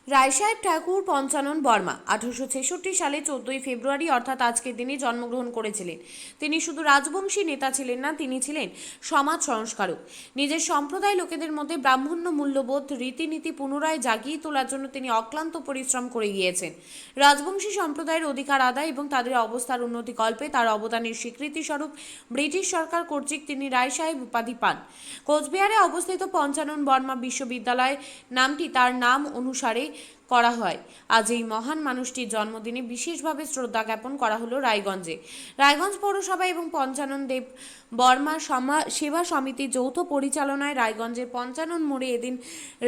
রায়সাহেব ঠাকুর পঞ্চানন বর্মা 1866 সালে 14ই ফেব্রুয়ারি অর্থাৎ আজকের দিনে জন্মগ্রহণ করেছিলেন। তিনি শুধু রাজবংশী নেতা ছিলেন না, তিনি ছিলেন সমাজ সংস্কারক। নিজের সম্প্রদায় লোকেদের মধ্যে ব্রাহ্মণ্য মূল্যবোধ রীতিনীতি পুনরায় জাগিয়ে তোলার জন্য তিনি অক্লান্ত পরিশ্রম করে গিয়েছেন। রাজবংশী সম্প্রদায়ের অধিকার আদায় এবং তাদের অবস্থার উন্নতি কল্পে তার অবদানের স্বীকৃতি স্বরূপ ব্রিটিশ সরকার কর্তৃক তিনি রায়সাহেব উপাধি পান। কোচবিহারে অবস্থিত পঞ্চানন বর্মা বিশ্ববিদ্যালয় নামটি তার নাম অনুসারে করা হয়। আজ এই মহান মানুষটির জন্মদিনে বিশেষভাবে শ্রদ্ধা জ্ঞাপন করা হলো রায়গঞ্জে। রায়গঞ্জ পৌরসভা এবং পঞ্চানন দেব বর্মা সেবা সমিতির যৌথ পরিচালনায় রায়গঞ্জের পঞ্চানন মোড়ে এদিন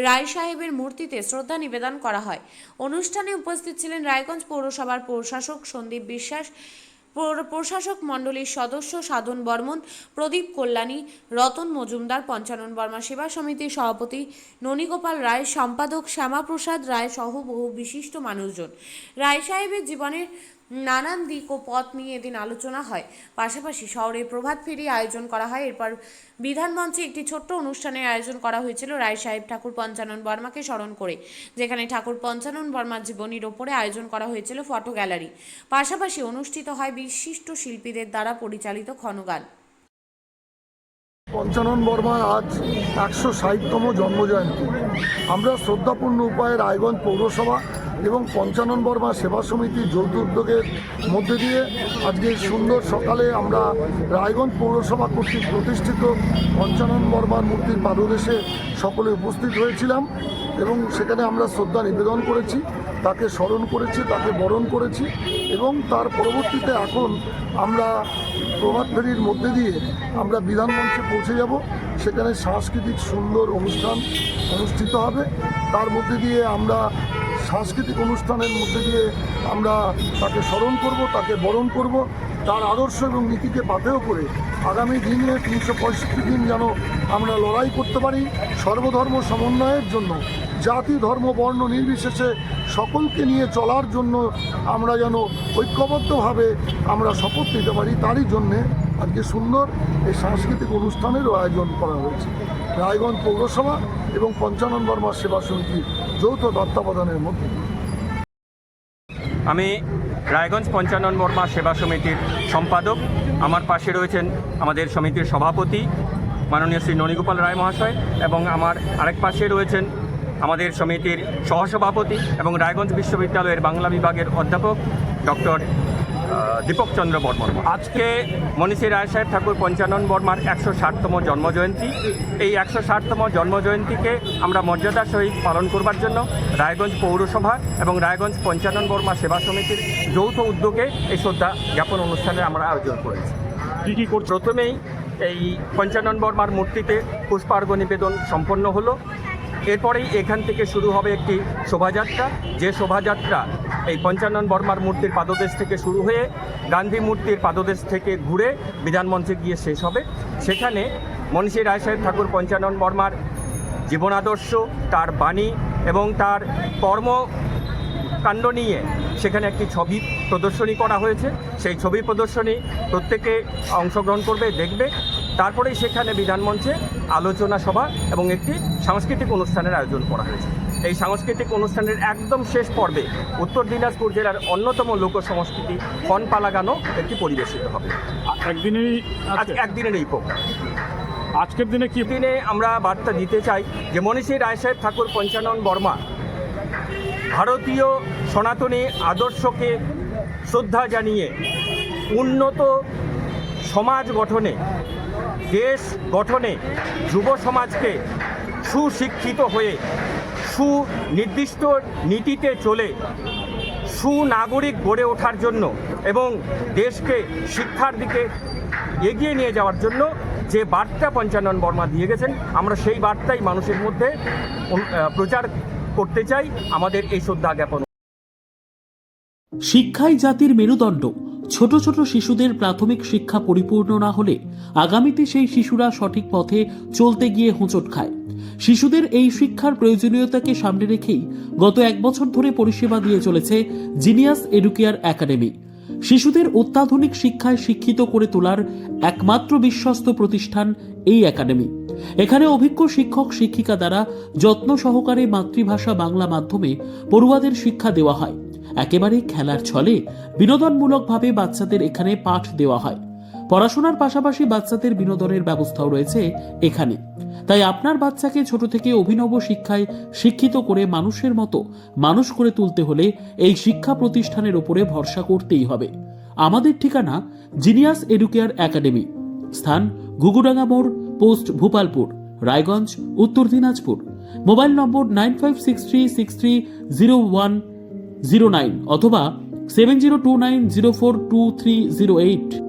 রায় সাহেবের মূর্তিতে শ্রদ্ধা নিবেদন করা হয়। অনুষ্ঠানে উপস্থিত ছিলেন রায়গঞ্জ পৌরসভার প্রশাসক সন্দীপ বিশ্বাস, প্রশাসক মণ্ডলীর সদস্য সাধন বর্মন, প্রদীপ কল্যাণী, রতন মজুমদার, পঞ্চানন বর্মা সেবা সমিতির সভাপতি ননীগোপাল রায়, সম্পাদক শ্যামাপ্রসাদ রায় সহ বহু বিশিষ্ট মানুষজন। রায় সাহেবের জীবনের নানান দিক ও পথ নিয়ে এদিন আলোচনা হয়। পাশাপাশি শহরে প্রভাত ফেরি আয়োজন করা হয়। এরপর বিধানমঞ্চে একটি ছোট্ট অনুষ্ঠানের আয়োজন করা হয়েছিল রায় সাহেব ঠাকুর পঞ্চানন বর্মাকে স্মরণ করে, যেখানে ঠাকুর পঞ্চানন বর্মার জীবনীর ওপরে আয়োজন করা হয়েছিল ফটো গ্যালারি। পাশাপাশি অনুষ্ঠিত হয় বিশিষ্ট শিল্পীদের দ্বারা পরিচালিত ক্ষণগান। পঞ্চানন বর্মার আজ 160তম জন্মজয়ন্তী। আমরা শ্রদ্ধাপূর্ণ উপায়ে রায়গঞ্জ পৌরসভা এবং পঞ্চানন বর্মা সেবা সমিতির যৌথ উদ্যোগের মধ্যে দিয়ে আজকে সুন্দর সকালে আমরা রায়গঞ্জ পৌরসভা কর্তৃক প্রতিষ্ঠিত পঞ্চানন বর্মার মূর্তির পাদদেশে সকলে উপস্থিত হয়েছিলাম এবং সেখানে আমরা শ্রদ্ধা নিবেদন করেছি, তাকে স্মরণ করেছি, তাকে বরণ করেছি এবং তার পরবর্তীতে এখন আমরা প্রভাত ফেরির মধ্যে দিয়ে আমরা বিধানমঞ্চে পৌঁছে যাব। সেখানে সাংস্কৃতিক সুন্দর অনুষ্ঠান অনুষ্ঠিত হবে। তার মধ্যে দিয়ে আমরা সাংস্কৃতিক অনুষ্ঠানের মধ্যে দিয়ে আমরা তাকে স্মরণ করব, তাকে বরণ করব, তার আদর্শ এবং নীতিকে পাথেয় করে আগামী দিনে 365 দিন যেন আমরা লড়াই করতে পারি সর্বধর্ম সমন্বয়ের জন্য, জাতি ধর্ম বর্ণ নির্বিশেষে সকলকে নিয়ে চলার জন্য আমরা যেন ঐক্যবদ্ধভাবে আমরা শপথ নিতে পারি। তারই জন্যে আজকে সুন্দর এই সাংস্কৃতিক অনুষ্ঠানেরও আয়োজন করা হয়েছে রায়গঞ্জ পৌরসভা এবং পঞ্চানন বর্মা সেবা সমিতির যৌথ তত্ত্বাবধানের মধ্যে। আমি রায়গঞ্জ পঞ্চানন বর্মা সেবা সমিতির সম্পাদক। আমার পাশে রয়েছেন আমাদের সমিতির সভাপতি মাননীয় শ্রী ননীগোপাল রায় মহাশয় এবং আমার আরেক পাশে রয়েছেন আমাদের সমিতির সহসভাপতি এবং রায়গঞ্জ বিশ্ববিদ্যালয়ের বাংলা বিভাগের অধ্যাপক ডক্টর দীপক চন্দ্র বর্মন। আজকে মনীষী রায়সাহেব ঠাকুর পঞ্চানন বর্মার 160তম জন্মজয়ন্তী। এই 160তম জন্মজয়ন্তীকে আমরা মর্যাদার সহিত পালন করবার জন্য রায়গঞ্জ পৌরসভা এবং রায়গঞ্জ পঞ্চানন বর্মা সেবা সমিতির যৌথ উদ্যোগে এই শ্রদ্ধা জ্ঞাপন অনুষ্ঠানে আমরা আয়োজন করেছি। প্রথমেই এই পঞ্চানন বর্মার মূর্তিতে পুষ্পার্ঘ্য নিবেদন সম্পন্ন হলো। এরপরেই এখান থেকে শুরু হবে একটি শোভাযাত্রা, যে শোভাযাত্রা এই পঞ্চানন বর্মার মূর্তির পাদদেশ থেকে শুরু হয়ে গান্ধী মূর্তির পাদদেশ থেকে ঘুরে বিধানমঞ্চে গিয়ে শেষ হবে। সেখানে মনীষী রায়সাহেব ঠাকুর পঞ্চানন বর্মার জীবনাদর্শ, তার বাণী এবং তার কর্মকাণ্ড নিয়ে সেখানে একটি ছবি প্রদর্শনী করা হয়েছে। সেই ছবি প্রদর্শনী প্রত্যেকে অংশগ্রহণ করবে, দেখবে। তারপরেই সেখানে বিধানমঞ্চে আলোচনা সভা এবং একটি সাংস্কৃতিক অনুষ্ঠানের আয়োজন করা হয়েছে। এই সাংস্কৃতিক অনুষ্ঠানের একদম শেষ পর্বে উত্তর দিনাজপুর জেলার অন্যতম লোক সংস্কৃতি ফনপালা গানও একটি পরিবেশিত হবে। একদিনের এই প্রোগ্রাম। আজকের দিনে কি দিনে আমরা বার্তা দিতে চাই যে মনীষী রায়সাহেব ঠাকুর পঞ্চানন বর্মা ভারতীয় সনাতনী আদর্শকে শ্রদ্ধা জানিয়ে উন্নত সমাজ গঠনে, দেশ গঠনে, যুব সমাজকে সুশিক্ষিত হয়ে সুনির্দিষ্ট নীতিতে চলে সুনাগরিক গড়ে ওঠার জন্য এবং দেশকে শিক্ষার দিকে এগিয়ে নিয়ে যাওয়ার জন্য যে বার্তা পঞ্চানন বর্মা দিয়ে গেছেন, আমরা সেই বার্তাই মানুষের মধ্যে প্রচার করতে চাই আমাদের এই শ্রদ্ধা জ্ঞাপন। শিক্ষাই জাতির মেরুদণ্ড। ছোট ছোট শিশুদের প্রাথমিক শিক্ষা পরিপূর্ণ না হলে আগামীতে সেই শিশুরা সঠিক পথে চলতে গিয়ে হোঁচট খায়। শিশুদের এই শিক্ষার প্রয়োজনীয়তাকে সামনে রেখেই গত 1 বছর ধরে পরিষেবা দিয়ে চলেছে জিনিয়াস এডুকেয়ার একাডেমি। শিশুদের অত্যাধুনিক শিক্ষায় শিক্ষিত করে তোলার একমাত্র বিশ্বস্ত প্রতিষ্ঠান এই একাডেমি। এখানে অভিজ্ঞ শিক্ষক শিক্ষিকা দ্বারা যত্ন সহকারে মাতৃভাষা বাংলা মাধ্যমে পড়ুয়াদের শিক্ষা দেওয়া হয়। একেবারে খেলার ছলে বিনোদনমূলকভাবে বাচ্চাদের এখানে পাঠ দেওয়া হয়। পড়াশোনার পাশাপাশি বাচ্চাদের বিনোদনের ব্যবস্থাও রয়েছে এখানে। তাই আপনার বাচ্চাকে ছোট থেকে অভিনব শিক্ষায় শিক্ষিত করে মানুষের মতো মানুষ করে তুলতে হলে এই শিক্ষা প্রতিষ্ঠানের উপরে ভরসা করতেই হবে। আমাদের ঠিকানা জিনিয়াস এডুকেয়ার একাডেমি, স্থান ঘুঘুডাঙ্গা মোড়, পোস্ট ভূপালপুর, রায়গঞ্জ, উত্তর দিনাজপুর। মোবাইল নম্বর 9563630109 অথবা 7029042308।